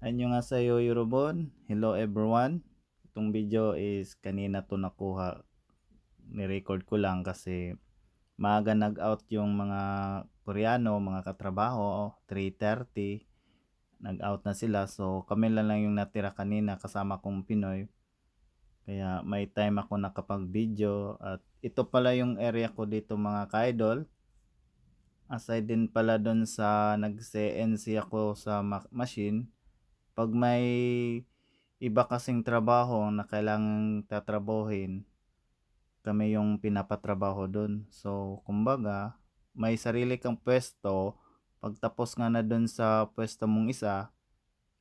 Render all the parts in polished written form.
Annyeonghaseyo Yorobon. Hello everyone. Itong video is kanina to nakuha. Ni-record ko lang kasi maaga nag-out yung mga Koreano, mga katrabaho, 3:30. Nag-out na sila. So kami lang yung natira kanina kasama kong Pinoy. Kaya may time ako nakapag-video at ito pala yung area ko dito mga ka-idol. Aside din pala doon sa nag-CNC ako sa machine. Pag may iba kasing trabaho na kailangang tatrabahuhin, kami yung pinapatrabaho dun. So, kumbaga, may sarili kang pwesto, pagtapos nga na dun sa pwesto mong isa,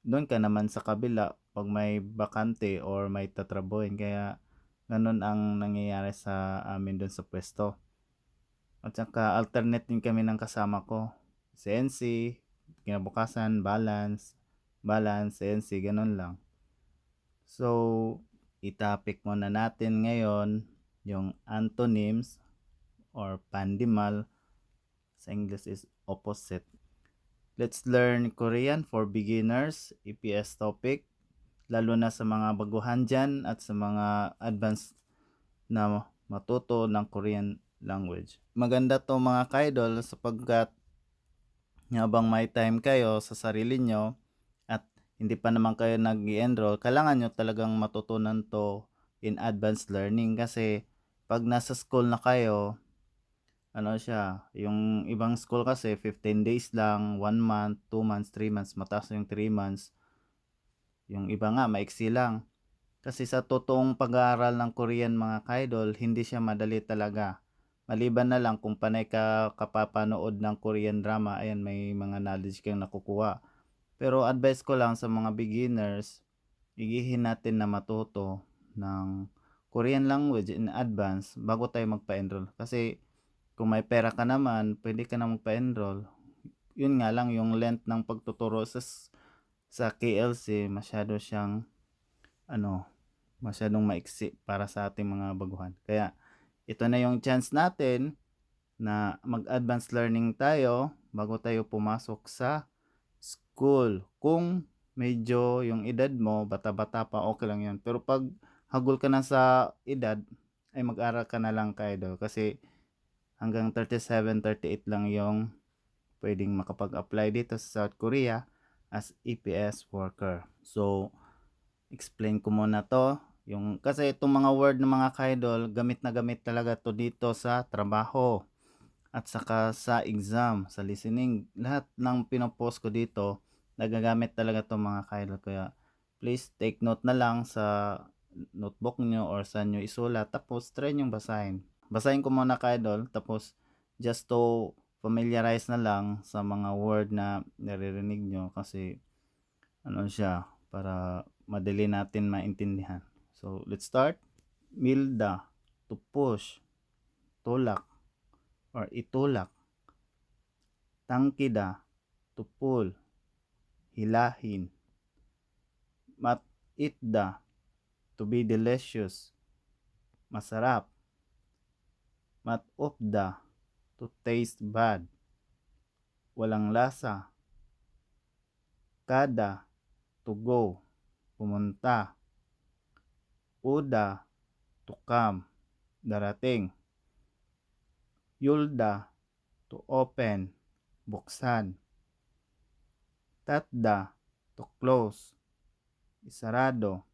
dun ka naman sa kabila pag may bakante or may tatrabahuhin. Kaya, ganun ang nangyayari sa amin dun sa pwesto. At saka, alternate din kami ng kasama ko. CNC, kinabukasan, balance, CNC, ganun lang. So, itapik muna natin ngayon yung antonyms or pandimal. Sa English is opposite. Let's learn Korean for beginners, EPS topic. Lalo na sa mga baguhan dyan at sa mga advanced na matuto ng Korean language. Maganda to mga kaidol sapagkat habang may time kayo sa sarili nyo at hindi pa naman kayo nag-enroll, kailangan nyo talagang matutunan to in advanced learning kasi pag nasa school na kayo, ano siya, yung ibang school kasi 15 days lang, 1 month, 2 months, 3 months, mataas yung 3 months. Yung iba nga, maiksi lang. Kasi sa totoong pag-aaral ng Korean mga kaidol, hindi siya madali talaga. Maliban na lang kung panay ka kapapanood ng Korean drama, ayan may mga knowledge kang nakukuha. Pero advice ko lang sa mga beginners, igihin natin na matuto ng Korean language in advance bago tayo magpa-enroll. Kasi kung may pera ka naman, pwede ka na magpa-enroll. Yun nga lang yung length ng pagtuturo sa KLC, masyado siyang masyadong maiksi para sa ating mga baguhan. Kaya ito na yung chance natin na mag-advance learning tayo bago tayo pumasok sa school. Kung medyo yung edad mo, bata-bata pa, okay lang yan. Pero pag hagul ka na sa edad, ay mag-aral ka na lang kayo kasi hanggang 37, 38 lang yung pwedeng makapag-apply dito sa South Korea as EPS worker. So, explain ko muna to. Kasi itong mga word ng mga kaidol, gamit na gamit talaga to dito sa trabaho at saka sa exam, sa listening. Lahat ng pinopost ko dito, nagagamit talaga to mga kaidol. Kaya please take note na lang sa notebook nyo or sa nyo isulat. Tapos try nyo basahin. Basahin ko muna kaidol. Tapos just to familiarize na lang sa mga word na naririnig nyo. Kasi siya, para madali natin maintindihan. So, let's start. Milda, to push, tulak, or itulak. Tangkida, to pull, hilahin. Matitda, to be delicious, masarap. Matupda, to taste bad, walang lasa. Kada, to go, pumunta. Uda, to come, darating. Yulda, to open, buksan. Tatda, to close, isarado.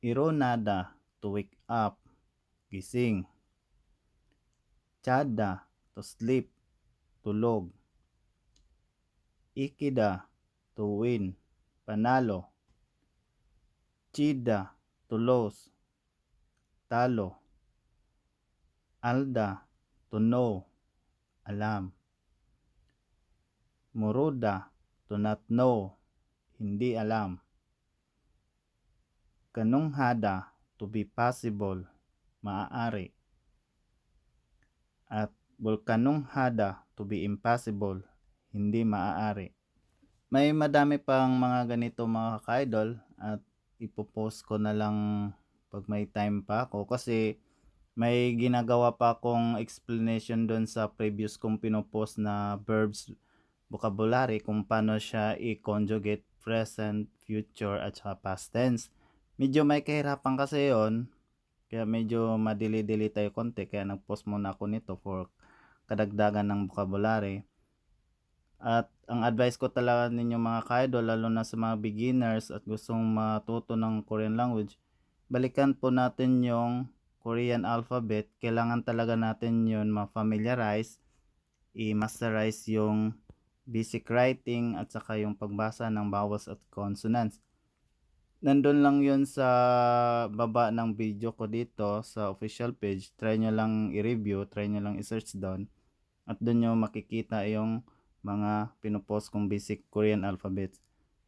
Ironada, to wake up, gising. Chada, to sleep, tulog. Ikida, to win, panalo. Chida, to lose, talo. Alda, to know, alam. Muruda, to not know, hindi alam. Kanunghada, to be possible, maaari. At bulkanunghada, to be impossible, hindi maaari. May madami pang mga ganito mga ka-idol at ipopost ko na lang pag may time pa ako kasi may ginagawa pa akong explanation doon sa previous kong pinopost na verbs vocabulary kung paano siya i-conjugate present, future at saka past tense. Medyo may kahirapan kasi yon, kaya medyo madili-dili tayo konti, kaya nag-post muna ako nito for kadagdagan ng vocabulary. At ang advice ko talaga ninyo mga ka-idol, lalo na sa mga beginners at gustong matuto ng Korean language, balikan po natin yung Korean alphabet. Kailangan talaga natin yun ma-familiarize, i-masterize yung basic writing at saka yung pagbasa ng vowels at consonants. Nandun lang yun sa baba ng video ko dito sa official page. Try nyo lang i-review, try nyo lang i-search doon. At doon nyo makikita yung mga pinopost kong basic Korean alphabets.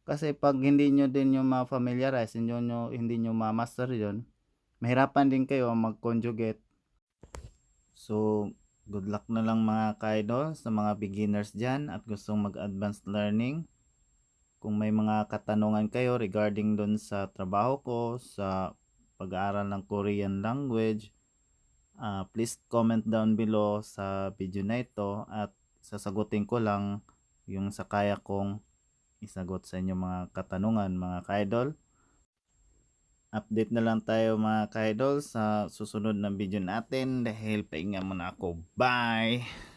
Kasi pag hindi nyo din yung ma-familiarize, hindi nyo ma-master yun, mahirapan din kayo mag-conjugate. So, good luck na lang mga ka-idol sa mga beginners dyan at gustong mag-advanced learning. Kung may mga katanungan kayo regarding doon sa trabaho ko, sa pag-aaral ng Korean language, please comment down below sa video na ito at sasagutin ko lang yung sa kaya kong isagot sa inyo mga katanungan mga ka-idol. Update na lang tayo mga ka-idol sa susunod na video natin dahil pahinga muna ako. Bye!